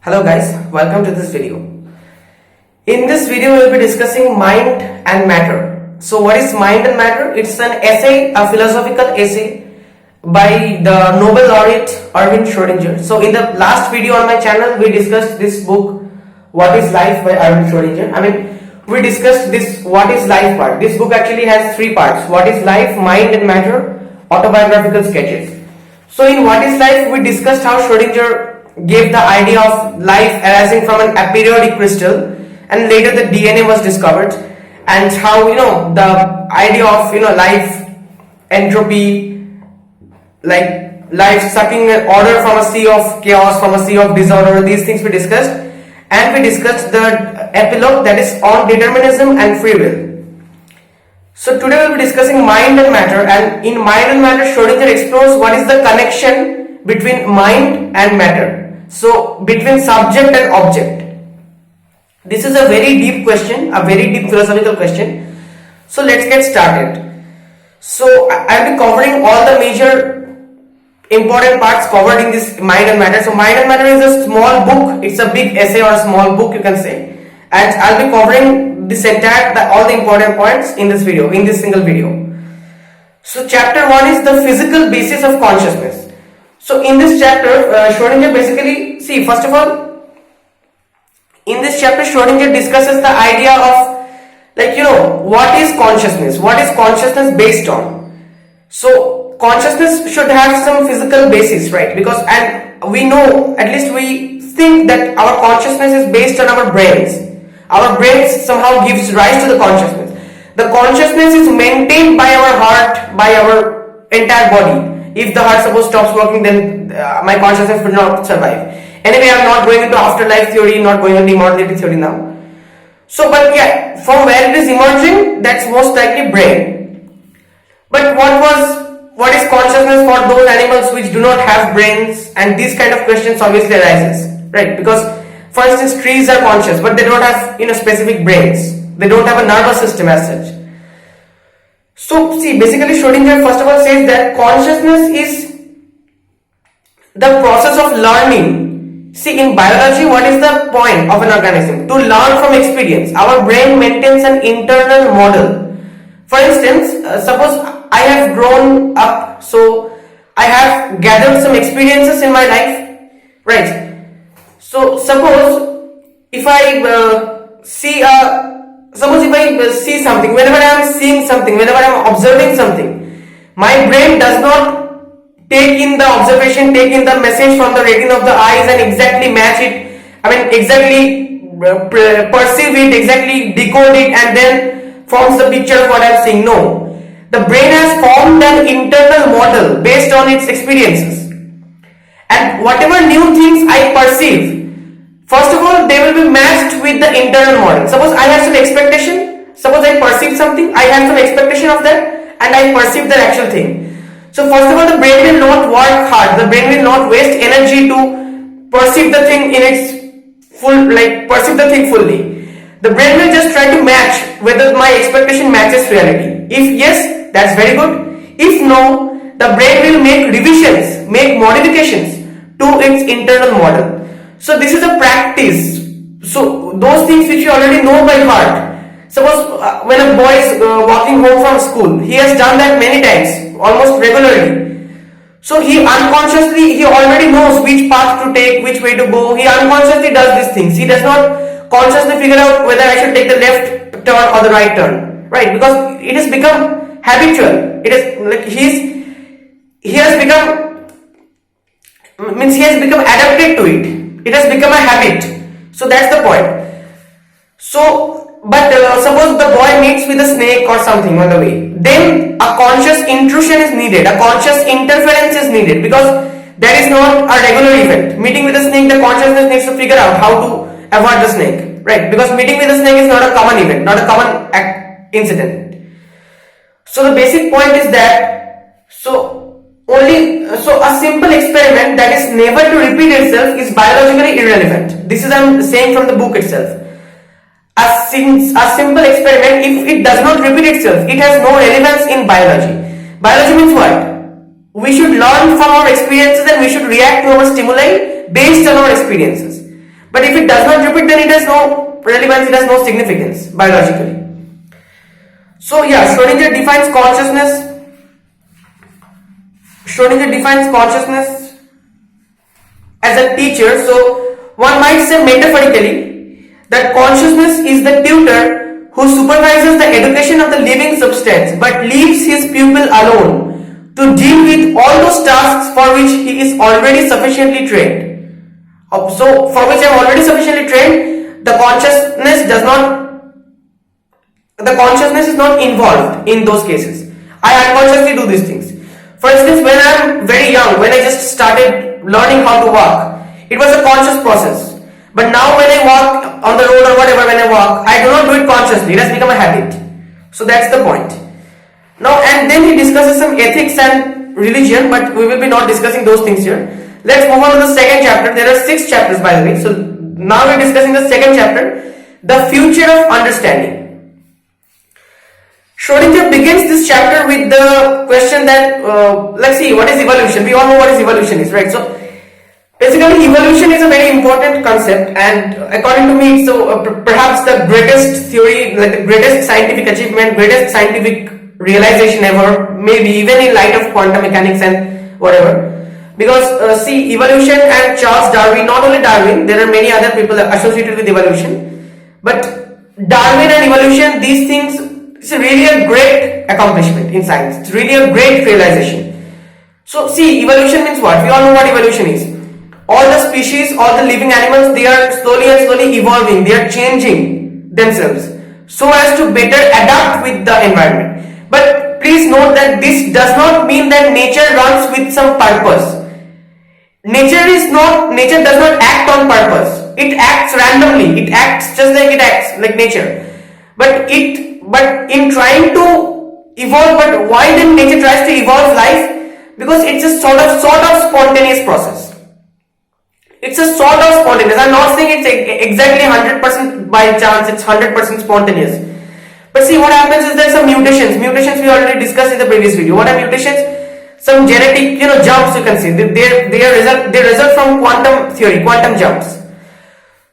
Hello guys, welcome to this video. In this video we will be discussing mind and matter. So what is mind and matter? It's an essay, a philosophical essay by the Nobel laureate Erwin Schrödinger. So in the last video on my channel we discussed this book What is Life by Erwin Schrödinger. We discussed this What is Life part. This book actually has three parts: What is Life, Mind and Matter, autobiographical sketches. So in What is Life we discussed how Schrödinger gave the idea of life arising from an aperiodic crystal, and later the DNA was discovered, and how the idea of life, entropy, like life sucking order from a sea of chaos, from a sea of disorder. These things we discussed, and we discussed the epilogue, that is on determinism and free will. So today we'll be discussing mind and matter, and in mind and matter Schrödinger explores what is the connection between mind and matter. So between subject and object. This is a very deep question, a very deep philosophical question. So let's get started. So I'll be covering all the major important parts covered in this mind and matter. So mind and matter is a small book. It's a big essay or a small book you can say. And I'll be covering this all the important points in this video, in this single video. So chapter 1 is the physical basis of consciousness. So in this chapter, Schrödinger basically, first of all, in this chapter Schrödinger discusses the idea of what is consciousness? What is consciousness based on? So consciousness should have some physical basis, right? Because, and we know, at least we think that our consciousness is based on our brains. Our brains somehow gives rise to the consciousness. The consciousness is maintained by our heart, by our entire body. If the heart suppose stops working, then my consciousness will not survive. Anyway, I'm not going into afterlife theory, not going into immortality theory now. So, but yeah, from where it is emerging, that's most likely brain. But what is consciousness for those animals which do not have brains? And these kind of questions obviously arises, right? Because, for instance, trees are conscious, but they don't have specific brains. They don't have a nervous system as such. So basically Schrödinger first of all says that consciousness is the process of learning. In biology, what is the point of an organism? To learn from experience. Our brain maintains an internal model. For instance, suppose I have grown up, so I have gathered some experiences in my life, right? So suppose if I see something, whenever I am seeing something, whenever I am observing something, my brain does not take in the observation, take in the message from the retina of the eyes and exactly match it, exactly perceive it, exactly decode it and then forms the picture of what I am seeing. No. The brain has formed an internal model based on its experiences. And whatever new things I perceive, first of all, they will be matched with the internal model. Suppose I have some expectation, suppose I perceive something, I have some expectation of that and I perceive the actual thing. So first of all, the brain will not work hard, the brain will not waste energy to perceive the thing in its perceive the thing fully. The brain will just try to match whether my expectation matches reality. If yes, that's very good. If no, the brain will make revisions, make modifications to its internal model. So this is a practice. So those things which you already know by heart. Suppose when a boy is walking home from school, he has done that many times, almost regularly. So he already knows which path to take, which way to go. He unconsciously does these things. He does not consciously figure out whether I should take the left turn or the right turn, right? Because it has become habitual. It is like he has become adapted to it. It has become a habit. So that's the point. So, but suppose the boy meets with a snake or something on the way. Then a conscious intrusion is needed. A conscious interference is needed because that is not a regular event. Meeting with a snake, the consciousness needs to figure out how to avoid the snake, right? Because meeting with a snake is not a common event, not a common incident. So the basic point is that a simple experiment that is never to repeat itself is biologically irrelevant. This is I'm saying from the book itself. A simple experiment, if it does not repeat itself, it has no relevance in biology. Biology means what? We should learn from our experiences and we should react to our stimuli based on our experiences. But if it does not repeat, then it has no relevance, it has no significance biologically. So yeah, Schrödinger defines consciousness as a teacher. So one might say metaphorically that consciousness is the tutor who supervises the education of the living substance but leaves his pupil alone to deal with all those tasks for which he is already sufficiently trained. So for which I am already sufficiently trained, the consciousness is not involved in those cases. I unconsciously do these things. For instance, when I am very young, when I just started learning how to walk, it was a conscious process. But now when I walk on the road or whatever, when I walk, I do not do it consciously. It has become a habit. So that's the point. Now, and then he discusses some ethics and religion, but we will be not discussing those things here. Let's move on to the second chapter. There are 6 chapters, by the way. So now we're discussing the second chapter, the future of understanding. Schrödinger begins this chapter with the question that, let's see, what is evolution? We all know what is evolution is, right? So basically, evolution is a very important concept, and according to me, so perhaps the greatest theory, like the greatest scientific achievement, greatest scientific realization ever, maybe even in light of quantum mechanics and whatever. Because see, evolution and Charles Darwin, not only Darwin, there are many other people associated with evolution, but Darwin and evolution, these things, it's really a great accomplishment in science. It's really a great realization. So see, evolution means what? We all know what evolution is. All the species, all the living animals, they are slowly evolving, they are changing themselves so as to better adapt with the environment. But please note that this does not mean that nature runs with some purpose. Nature does not act on purpose. It acts randomly. It acts just like it acts, like nature. But in trying to evolve, but why then nature tries to evolve life? Because it's a sort of spontaneous process. It's a sort of spontaneous. I'm not saying it's exactly 100% by chance, it's 100% spontaneous. But see, what happens is there are some mutations. Mutations we already discussed in the previous video. What are mutations? Some genetic, jumps you can see. They result from quantum theory, quantum jumps.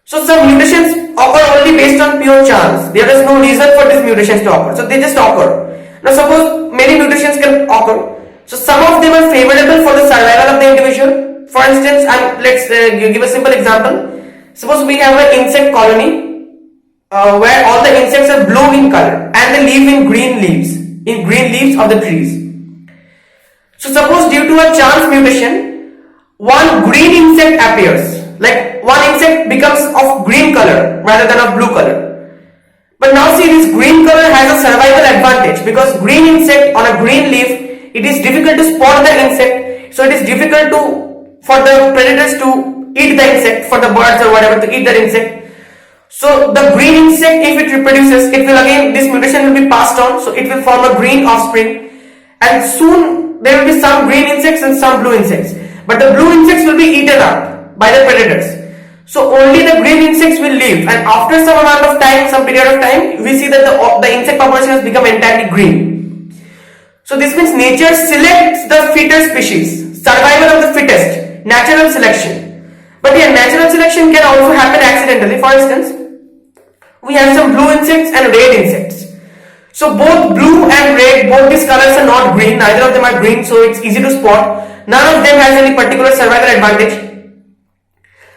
So some mutations occur only based on pure chance. There is no reason for these mutations to occur. So they just occur. Now suppose many mutations can occur. So some of them are favorable for the survival of the individual. For instance, let's give a simple example. Suppose we have an insect colony where all the insects are blue in color and they live in green leaves of the trees. So suppose due to a chance mutation, one green insect appears. Like one insect becomes of green color rather than of blue color. But now see, this green color has a survival advantage because green insect on a green leaf, it is difficult to spot the insect. So it is difficult for the predators to eat the insect, for the birds or whatever to eat that insect. So the green insect, if it reproduces, it will again, this mutation will be passed on. So it will form a green offspring. And soon there will be some green insects and some blue insects. But the blue insects will be eaten up by the predators. So only the green insects will live, and after some amount of time, some period of time, we see that the insect population has become entirely green. So this means nature selects the fitter species, survival of the fittest, natural selection. But yeah, natural selection can also happen accidentally. For instance, we have some blue insects and red insects. So both blue and red, both these colors are not green, neither of them are green, so it's easy to spot. None of them has any particular survival advantage.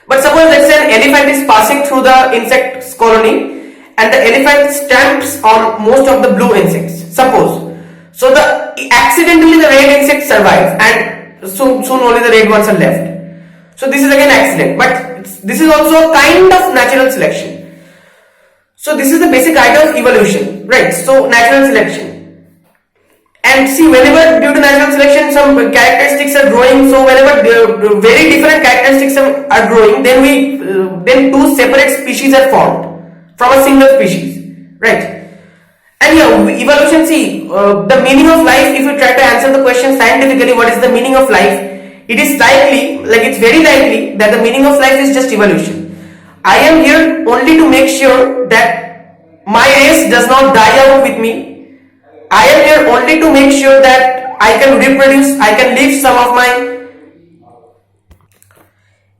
But suppose let's say an elephant is passing through the insect colony and the elephant stamps on most of the blue insects. Suppose. So accidentally the red insects survive and soon only the red ones are left. So this is again accident, but this is also a kind of natural selection. So this is the basic idea of evolution, right? So natural selection. And see, whenever due to natural selection some characteristics are growing, so whenever very different characteristics are growing, then two separate species are formed from a single species, right? And yeah, evolution, see, the meaning of life, if you try to answer the question scientifically, what is the meaning of life? It is likely, like it's very likely that the meaning of life is just evolution. I am here only to make sure that my race does not die out with me. I am here only to make sure that I can reproduce, I can leave some of my...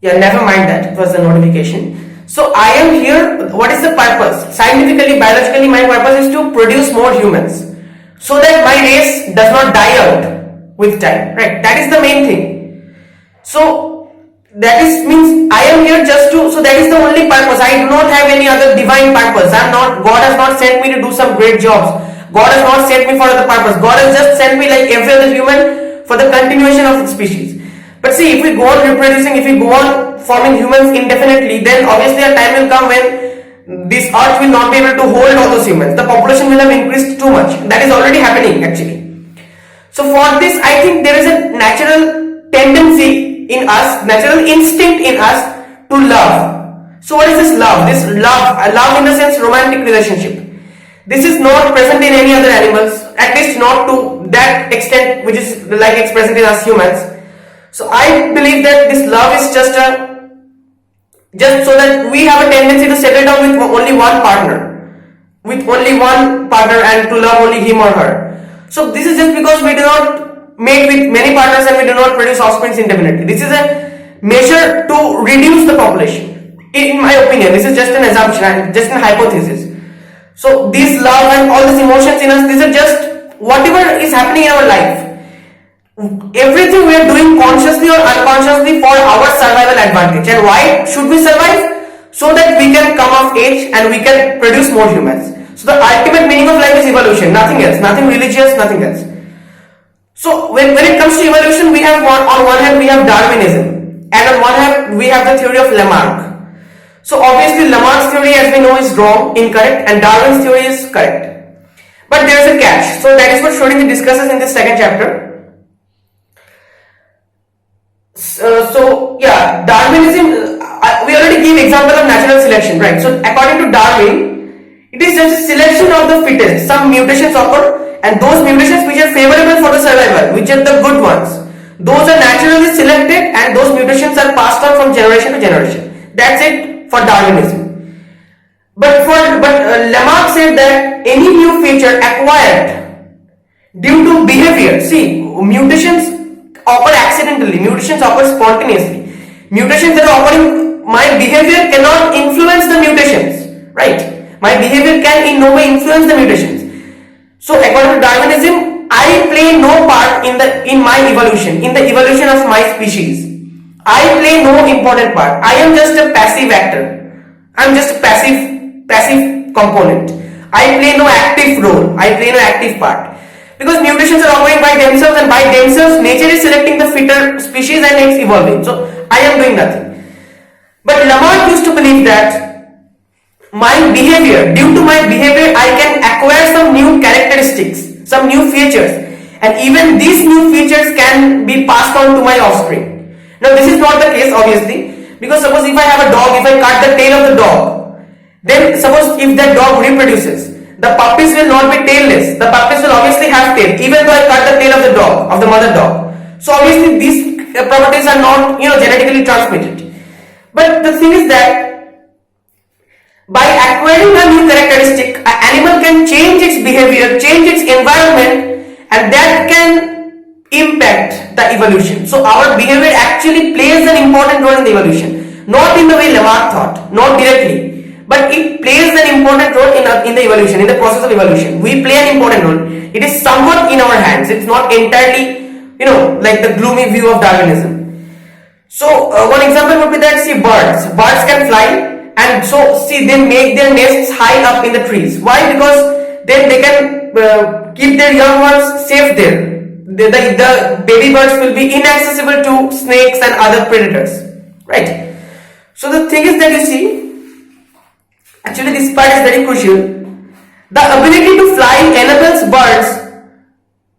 Yeah, never mind that, it was a notification. So I am here, what is the purpose? Scientifically, biologically, my purpose is to produce more humans so that my race does not die out with time, right? That is the main thing. So that is means I am here just to, so that is the only purpose. I do not have any other divine purpose. God has not sent me to do some great jobs. God has not sent me for other purpose. God has just sent me like every other human for the continuation of the species. But see, if we go on reproducing, if we go on forming humans indefinitely, then obviously a time will come when this earth will not be able to hold all those humans. The population will have increased too much. That is already happening actually. So for this, I think there is a natural tendency in us, natural instinct in us to love. So what is this love? This love in the sense romantic relationship. This is not present in any other animals, at least not to that extent which is like it's present in us humans. So I believe that this love is just so that we have a tendency to settle down with only one partner, and to love only him or her. So this is just because we do not mate with many partners and we do not produce offspring indefinitely. This is a measure to reduce the population. In my opinion, this is just an assumption, just an hypothesis. So this love and all these emotions in us, these are just whatever is happening in our life. Everything we are doing consciously or unconsciously for our survival advantage. And why should we survive? So that we can come of age and we can produce more humans. So the ultimate meaning of life is evolution, nothing else, nothing religious, nothing else. So when it comes to evolution, we have on one hand we have Darwinism, and on one hand we have the theory of Lamarck. So obviously Lamarck's theory, as we know, is wrong, incorrect, and Darwin's theory is correct. But there is a catch. So that is what Schrödinger discusses in this second chapter. Darwinism, we already gave example of natural selection, right? So according to Darwin, it is just a selection of the fittest. Some mutations occur, and those mutations which are favorable for the survival, which are the good ones, those are naturally selected, and those mutations are passed on from generation to generation. That's it for Darwinism. But Lamarck said that any new feature acquired due to behavior, see, mutations occur accidentally, mutations occur spontaneously. Mutations that are occurring, my behavior cannot influence the mutations, right? My behavior can in no way influence the mutations. So according to Darwinism, I play no part in my evolution, in the evolution of my species. I play no important part. I am just a passive actor. I am just a passive component. I play no active role. I play no active part. Because mutations are occurring by themselves, and by themselves nature is selecting the fitter species and it's evolving. So I am doing nothing. But Lamarck used to believe that my behavior, due to my behavior, I can acquire some new characteristics, some new features, and even these new features can be passed on to my offspring. Now this is not the case obviously, because suppose if I have a dog, if I cut the tail of the dog, then suppose if that dog reproduces, the puppies will not be tailless. The puppies will obviously have tail, even though I cut the tail of the dog, of the mother dog. So obviously these properties are not, genetically transmitted. But the thing is that by acquiring a new characteristic, an animal can change its behavior, change its environment, and that can impact the evolution. So our behavior actually plays an important role in the evolution. Not in the way Lamarck thought, not directly. But it plays an important role in the evolution, in the process of evolution. We play an important role. It is somewhat in our hands. It's not entirely, like the gloomy view of Darwinism. So one example would be that, see, birds. Birds can fly, and so see, they make their nests high up in the trees. Why? Because then they can keep their young ones safe there. The baby birds will be inaccessible to snakes and other predators, right? So the thing is that you see, actually this part is very crucial. The ability to fly enables birds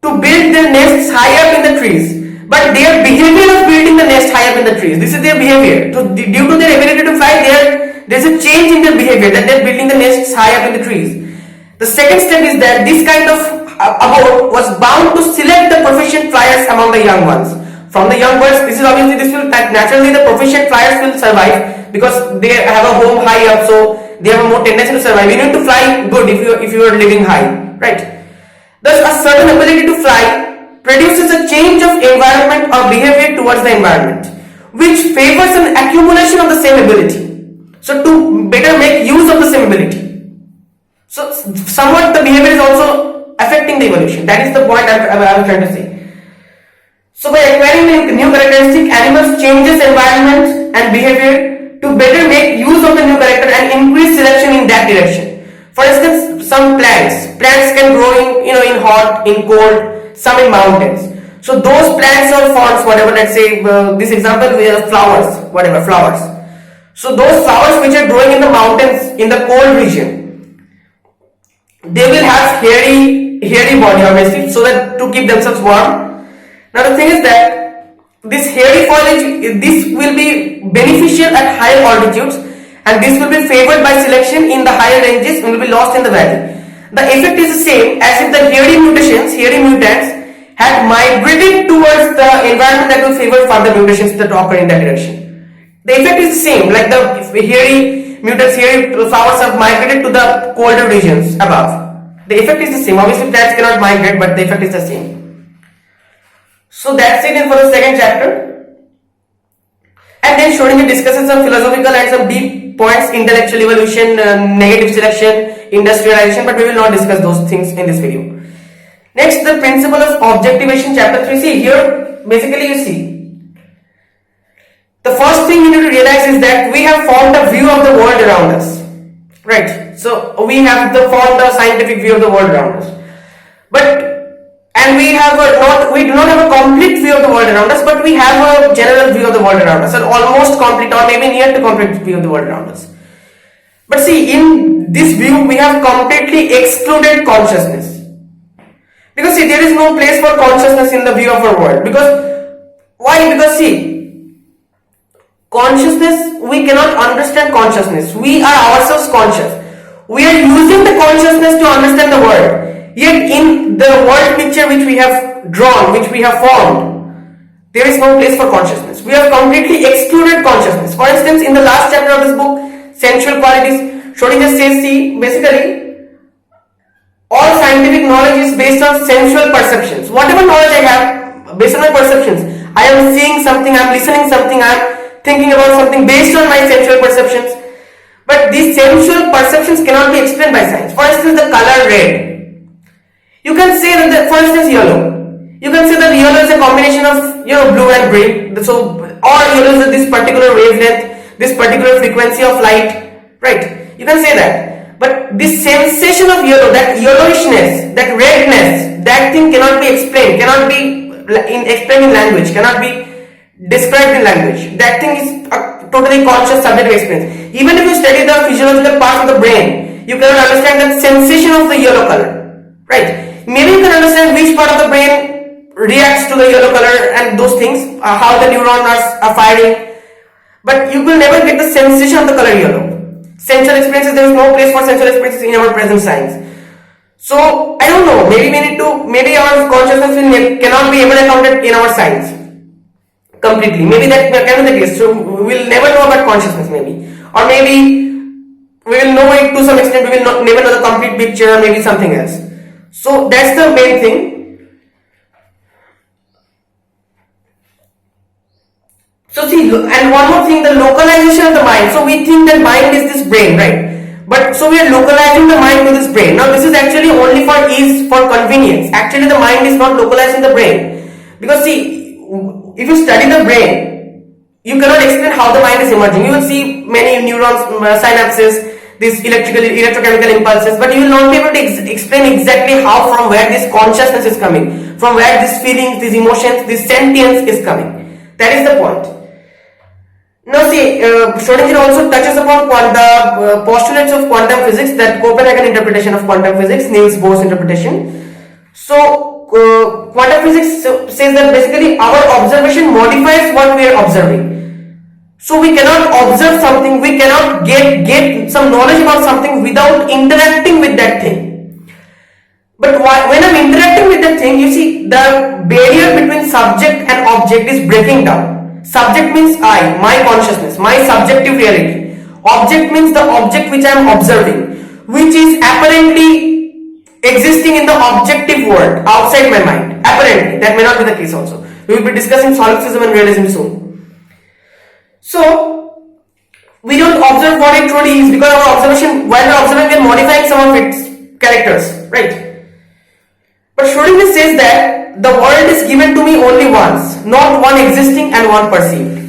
to build their nests high up in the trees, but their behavior of building the nest high up in the trees, this is their behavior. So due to their ability to fly, there's a change in their behavior, that they're building the nests high up in the trees. The second step is that this kind of abode was bound to select the proficient flyers among the young ones. From the young birds, this will naturally the proficient flyers will survive because they have a home high up, so they have a more tendency to survive. You need to fly good if you are living high, right? Thus, a certain ability to fly produces a change of environment or behavior towards the environment, which favors an accumulation of the same ability. So to So somewhat the behavior is also affecting the evolution. That is the point I was trying to say. So by acquiring new characteristic, animals changes environment and behavior to better make use of the new character and increase selection in that direction. For instance, some plants can grow in hot, in cold, some in mountains. So those plants or fonts, whatever, let's say this example we have flowers, whatever flowers. So those flowers which are growing in the mountains in the cold region, they will have hairy body obviously, so that to keep themselves warm. Now the thing is that this hairy foliage, this will be beneficial at higher altitudes, and this will be favored by selection in the higher ranges and will be lost in the valley. The effect is the same as if the hairy mutants had migrated towards the environment that will favor further mutations that occur in that direction. The effect is the same, like the hairy flowers have migrated to the colder regions above. The effect is the same. Obviously plants cannot migrate, but the effect is the same. So that's it for the second chapter. And then Schrodinger discusses some philosophical and some deep points: intellectual evolution, negative selection, industrialization, but we will not discuss those things in this video. Next, the principle of objectivation, chapter 3. See here, basically you see, the first thing you need to realize is that we have formed a view of the world around us, right? So we have formed a scientific view of the world around us, and we do not have a complete view of the world around us, but we have a general view of the world around us, an almost complete or maybe near to complete view of the world around us. But see, in this view we have completely excluded consciousness. Because see, there is no place for consciousness in the view of our world. Why? Because see, consciousness, we cannot understand consciousness. We are ourselves conscious. We are using the consciousness to understand the world. Yet in the world picture which we have drawn, which we have formed, there is no place for consciousness. We have completely excluded consciousness. For instance, in the last chapter of this book, Sensual Qualities, Schrodinger says, see, basically, all scientific knowledge is based on sensual perceptions. Whatever knowledge I have, based on my perceptions, I am seeing something, I am listening something, I am thinking about something based on my sensual perceptions. But these sensual perceptions cannot be explained by science. For instance, the color red. You can say that, for instance, yellow. You can say that yellow is a combination of blue and green. So, or yellow is this particular wavelength, this particular frequency of light, right? You can say that. But this sensation of yellow, that yellowishness, that redness, that thing cannot be explained, cannot be explained in language, cannot be described in language. That thing is a totally conscious subjective experience. Even if you study the physiological parts of the brain, you cannot understand that sensation of the yellow color, right? Maybe you can understand which part of the brain reacts to the yellow color and those things, how the neurons are firing, but you will never get the sensation of the color yellow. Sensual experiences, there is no place for sensual experiences in our present science. So I don't know, maybe our consciousness cannot be ever accounted in our science completely. Maybe that can be the case. So we will never know about consciousness, maybe, or maybe we will know it to some extent. We will never know the complete picture, or maybe something else. So that's the main thing. So see, and one more thing, the localization of the mind. So we think that mind is this brain, right? But so we are localizing the mind to this brain. Now this is actually only for ease, for convenience. Actually the mind is not localized in the brain. Because see, if you study the brain, you cannot explain how the mind is emerging. You will see many neurons, synapses, these electrochemical impulses, but you will not be able to explain exactly how, from where this consciousness is coming, from where these feelings, these emotions, this sentience is coming. That is the point. Now see, Schrodinger also touches upon the postulates of quantum physics, that Copenhagen interpretation of quantum physics, Niels Bohr's interpretation. So quantum physics says that basically our observation modifies what we are observing. So we cannot observe something, we cannot get some knowledge about something without interacting with that thing. But when I'm interacting with that thing, you see the barrier between subject and object is breaking down. Subject means I, my consciousness, my subjective reality. Object means the object which I am observing, which is apparently existing in the objective world outside my mind. Apparently, that may not be the case also. We will be discussing solipsism and realism soon. So we don't observe what it truly is, because our observation, while we're observing, we're modifying some of its the world is given to me only once, not one existing and one perceived.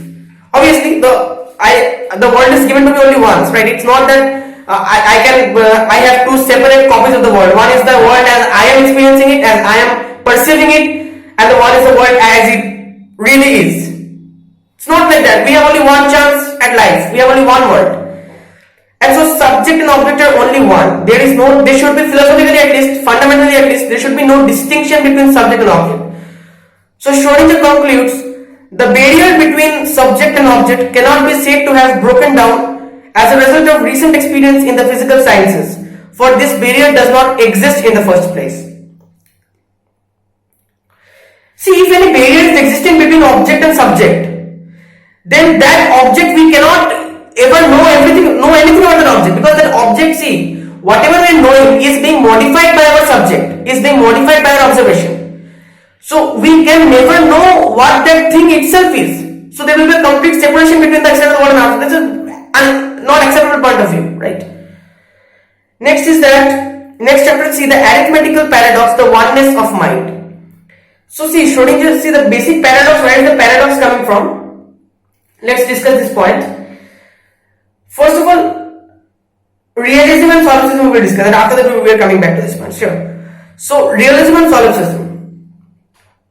Obviously, the world is given to me only once, right? It's not that I have two separate copies of the world. One is the world as I am experiencing it, as I am perceiving it, and the one is the world as it really is. It's not like that. We have only one chance at life. We have only one world. And so subject and object are only one. There should be philosophically at least, fundamentally at least, there should be no distinction between subject and object. So Schrödinger concludes, the barrier between subject and object cannot be said to have broken down as a result of recent experience in the physical sciences, for this barrier does not exist in the first place. See, if any barrier is existing between object and subject, then that object we cannot ever know anything about that object, because that object, see, whatever we are knowing is being modified by our subject, is being modified by our observation. So we can never know what that thing itself is. So there will be a complete separation between the acceptable world and object. This is a not acceptable point of view, right? Next chapter, see the arithmetical paradox, the oneness of mind. So see, Schrödinger, see the basic paradox. Where is the paradox coming from? Let's discuss this point. First of all, realism and solipsism we will discuss, and after that we are coming back to this point. Sure. So realism and solipsism.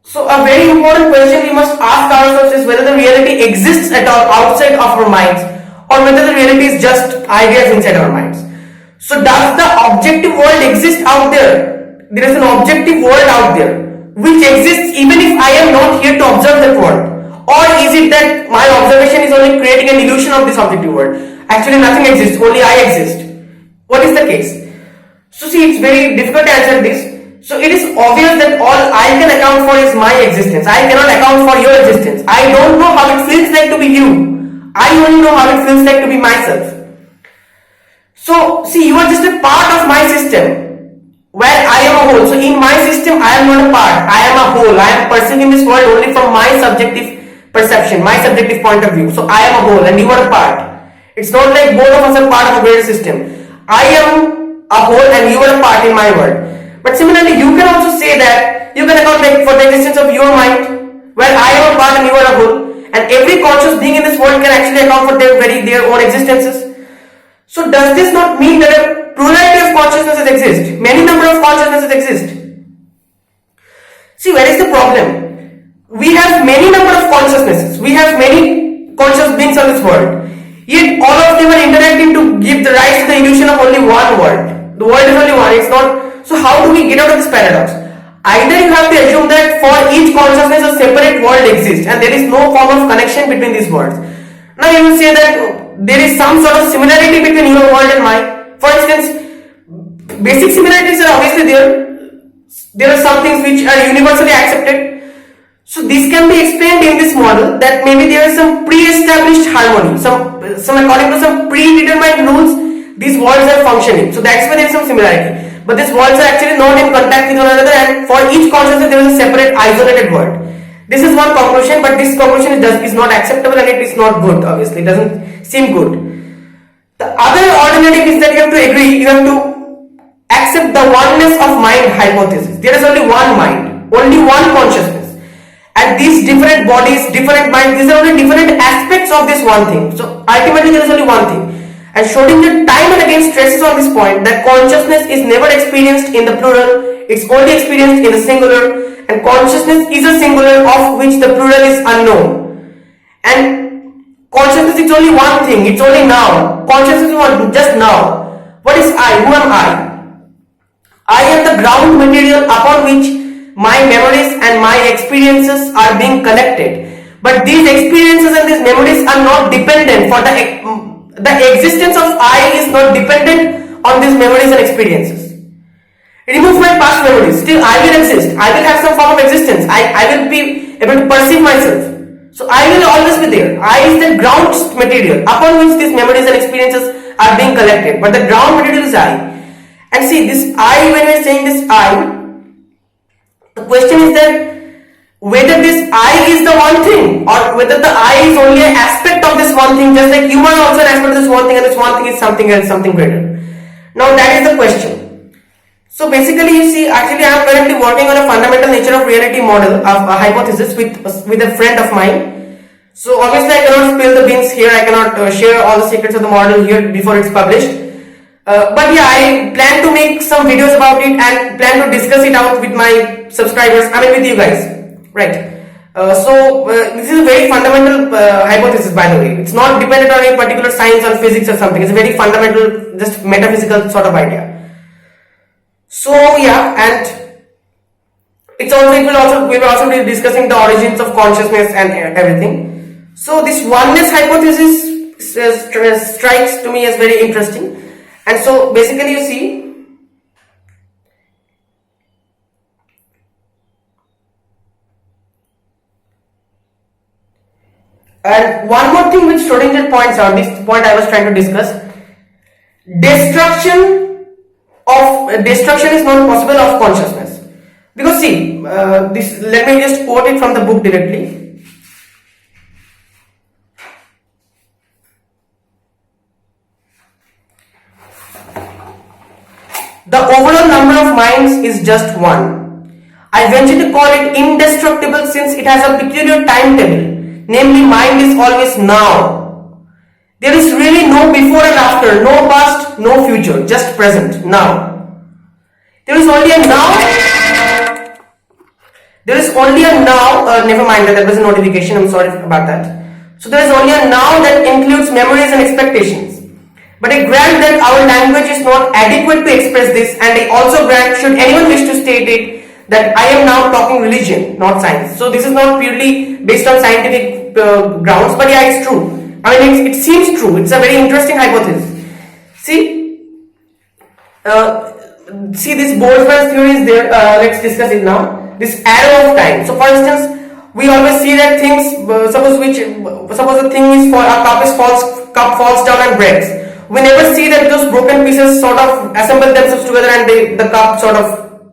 So a very important question we must ask ourselves is whether the reality exists at all outside of our minds, or whether the reality is just ideas inside our minds. So does the objective world exist out there? There is an objective world out there which exists even if I am not here to observe that world. Or is it that my observation is only creating an illusion of this objective world? Actually nothing exists, only I exist. What is the case? So see, it's very difficult to answer this. So it is obvious that all I can account for is my existence. I cannot account for your existence. I don't know how it feels like to be you. I only know how it feels like to be myself. So see, you are just a part of my system, where I am a whole. So in my system, I am not a part. I am a whole. I am perceiving this world only from my subjective perception, my subjective point of view. So I am a whole and you are a part. It's not like both of us are part of a greater system. I am a whole and you are a part in my world. But similarly, you can also say that you can account for the existence of your mind, where I am a part and you are a whole, and every conscious being in this world can actually account for their own existences. So does this not mean that a plurality of consciousnesses exist? Many number of consciousnesses exist. See, where is the problem? We have many number of consciousnesses. We have many conscious beings on this world. Yet all of them are interacting to give the rise to the illusion of only one world. The world is only one, it's not. So how do we get out of this paradox? Either you have to assume that for each consciousness a separate world exists and there is no form of connection between these worlds. Now you will say that there is some sort of similarity between your world and mine. For instance, basic similarities are obviously there. There are some things which are universally accepted. So this can be explained in this model that maybe there is some pre-established harmony, some according to some predetermined rules, these worlds are functioning. So that's why there is some similarity. But these worlds are actually not in contact with one another, and for each consciousness there is a separate isolated world. This is one conclusion, but this conclusion is not acceptable and it is not good. Obviously, it doesn't seem good. The other alternative is that you have to agree, you have to accept the oneness of mind hypothesis. There is only one mind, only one consciousness. And these different bodies, different minds, these are only different aspects of this one thing. So ultimately there is only one thing. And Schrödinger time and again stresses on this point that consciousness is never experienced in the plural, it's only experienced in the singular, and consciousness is a singular of which the plural is unknown. And consciousness is only one thing, it's only now. Consciousness is just now. What is I? Who am I? I am the ground material upon which my memories and my experiences are being collected. But these experiences and these memories are not dependent. For the existence of I is not dependent on these memories and experiences. Remove my past memories, still I will exist. I will have some form of existence. I will be able to perceive myself. So I will always be there. I is the ground material upon which these memories and experiences are being collected. But the ground material is I. And see, this I, when we are saying this I, the question is that whether this I is the one thing or whether the I is only an aspect of this one thing, just like you are also an aspect of this one thing and this one thing is something else, something greater. Now that is the question. So basically, you see, actually I am currently working on a fundamental nature of reality model of a hypothesis with a friend of mine. So obviously I cannot spill the beans here, I cannot share all the secrets of the model here before it's published. But yeah, I plan to make some videos about it and plan to discuss it out with my subscribers, I mean with you guys, right? This is a very fundamental hypothesis, by the way. It's not dependent on any particular science or physics or something. It's a very fundamental, just metaphysical sort of idea. So yeah, and we will also be discussing the origins of consciousness and everything. So this oneness hypothesis strikes to me as very interesting. And so basically, you see, and one more thing which Schrodinger points out, this point I was trying to discuss, destruction is not possible of consciousness. Because see, let me just quote it from the book directly. The overall number of minds is just one. I venture to call it indestructible since it has a peculiar timetable. Namely, mind is always now. There is really no before and after, no past, no future, just present, now. There is only a now. Never mind, that was a notification, I'm sorry about that. So there is only a now that includes memories and expectations. But I grant that our language is not adequate to express this, and I also grant, should anyone wish to state it, that I am now talking religion, not science. So this is not purely based on scientific grounds, but yeah, it's true. I mean, it seems true. It's a very interesting hypothesis. See this Boltzmann's theory is there. Let's discuss it now. This arrow of time. So for instance, we always see that things, suppose a thing is cup falls down and breaks. We never see that those broken pieces sort of assemble themselves together and the cup sort of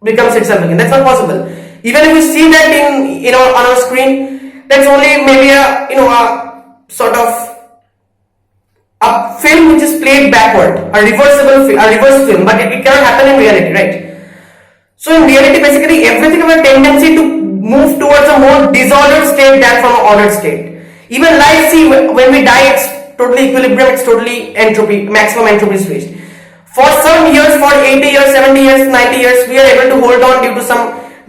becomes itself again. That's not possible. Even if you see that on our screen, that's only maybe a sort of a film which is played backward, a reverse film, but it cannot happen in reality, right? So in reality, basically everything has a tendency to move towards a more disordered state than from an ordered state. Even life, see, when we die, it's totally equilibrium, it's totally entropy, maximum entropy is reached. For some years, for 80 years, 70 years, 90 years, we are able to hold on due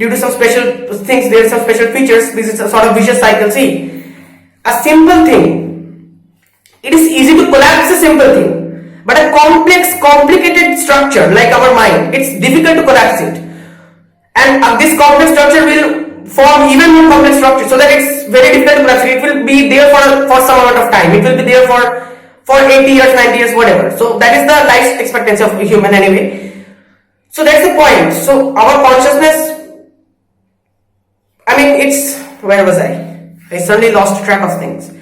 to some special things, there are some special features. This is a sort of vicious cycle. See, a simple thing, it is easy to collapse a simple thing, but a complicated structure like our mind, it's difficult to collapse it. And this complex structure will form even more complex structure, so that it's very difficult to collapse it. It will be there for some amount of time. It will be there for 80 years, 90 years, whatever. So that is the life expectancy of a human anyway. So that's the point. So our consciousness, I mean, where was I? I suddenly lost track of things.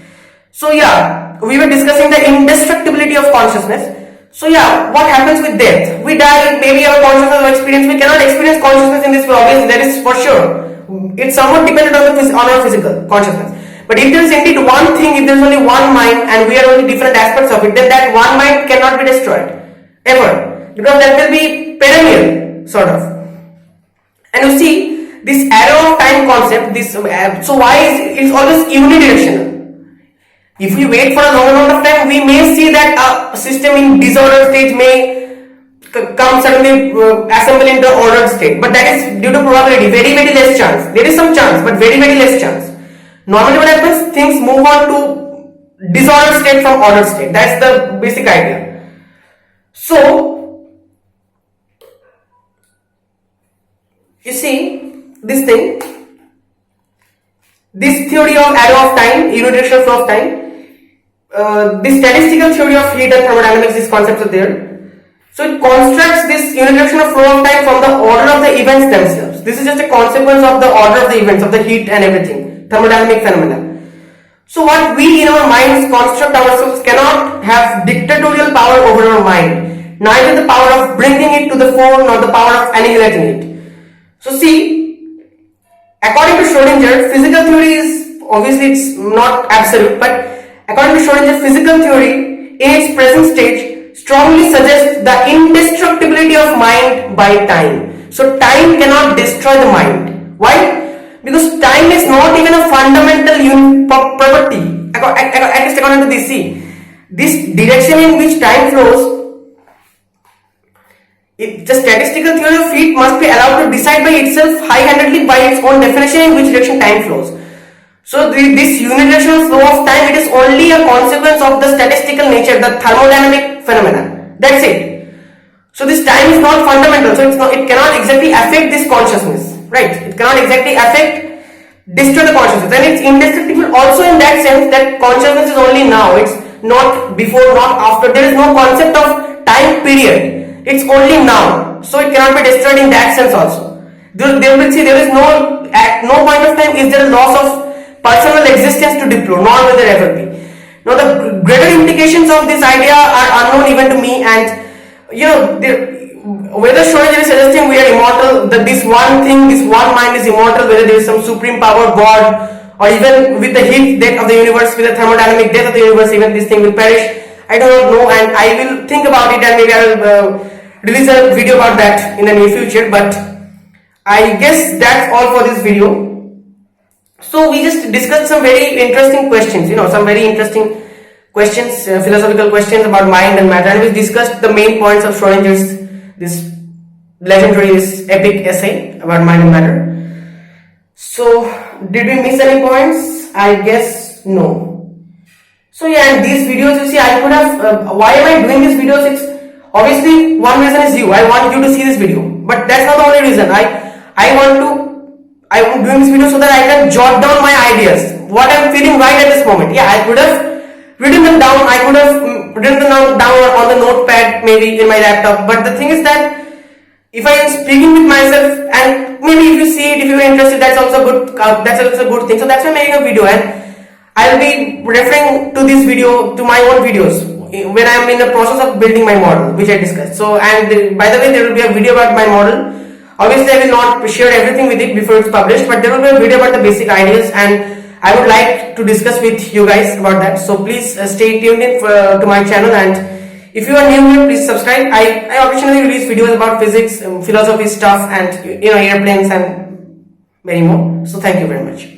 So yeah, we were discussing the indestructibility of consciousness. So yeah, what happens with death? We die, maybe our consciousness or experience, we cannot experience consciousness in this way, obviously, that is for sure. It's somewhat dependent on our physical consciousness. But if there is indeed one thing, if there is only one mind and we are only different aspects of it, then that one mind cannot be destroyed, ever. Because that will be perennial, sort of. And you see, this arrow of time concept, so why it's always unidirectional. If we wait for a long amount of time, we may see that a system in disordered state may come suddenly assemble into ordered state. But that is due to probability, very, very less chance. There is some chance, but very, very less chance. Normally what happens, things move on to disordered state from ordered state. That's the basic idea. So, you see, this theory of arrow of time, unidirectional flow of time, this statistical theory of heat and thermodynamics, these concepts are there. So it constructs this unidirectional flow of time from the order of the events themselves. This is just a consequence of the order of the events, of the heat and everything, thermodynamic phenomena. So what we in our minds construct ourselves cannot have dictatorial power over our mind, neither the power of bringing it to the fore nor the power of annihilating it. So see, according to Schrodinger, physical theory is, obviously it's not absolute, but according to Schrodinger, physical theory in its present stage strongly suggests the indestructibility of mind by time. So time cannot destroy the mind. Why? Because time is not even a fundamental property. At least according to this, see, this direction in which time flows, the statistical theory of heat must be allowed to decide by itself high-handedly by its own definition in which direction time flows. So this unidirectional flow of time, it is only a consequence of the statistical nature, the thermodynamic phenomena. That's it. So this time is not fundamental. So it cannot exactly affect this consciousness, right? It cannot exactly destroy the consciousness. And it's indestructible also in that sense that consciousness is only now. It's not before, not after. There is no concept of time period. It's only now, so it cannot be destroyed in that sense also. There is no point of time is there a loss of personal existence to Diplo, nor will there ever be. Now the greater implications of this idea are unknown even to me, and whether Schrodinger is suggesting we are immortal, that this one mind is immortal, whether there is some supreme power, God, or even with the heat death of the universe, with the thermodynamic death of the universe, even this thing will perish. I do not know, and I will think about it, and maybe I will release a video about that in the near future. But I guess that's all for this video. So we just discussed some very interesting questions, some very interesting questions, philosophical questions about mind and matter, and we discussed the main points of Schrodinger's this legendary, this epic essay about mind and matter. So did we miss any points? I guess no. So yeah, and these videos, you see, I could have, why am I doing these videos? It's obviously one reason is you. I want you to see this video, but that's not the only reason. I'm doing this video so that I can jot down my ideas, what I'm feeling right at this moment. Yeah, I could have written them down. I could have written them down on the notepad, maybe in my laptop. But the thing is that if I am speaking with myself, and maybe if you see it, if you're interested, that's also good. That's also a good thing. So that's why I'm making a video, and I'll be referring to this video, to my own videos, when I'm in the process of building my model, which I discussed. So, and by the way, there will be a video about my model. Obviously, I will not share everything with it before it's published, but there will be a video about the basic ideas, and I would like to discuss with you guys about that. So please stay tuned in to my channel, and if you are new here, please subscribe. I occasionally release videos about physics, philosophy stuff, and airplanes and many more. So thank you very much.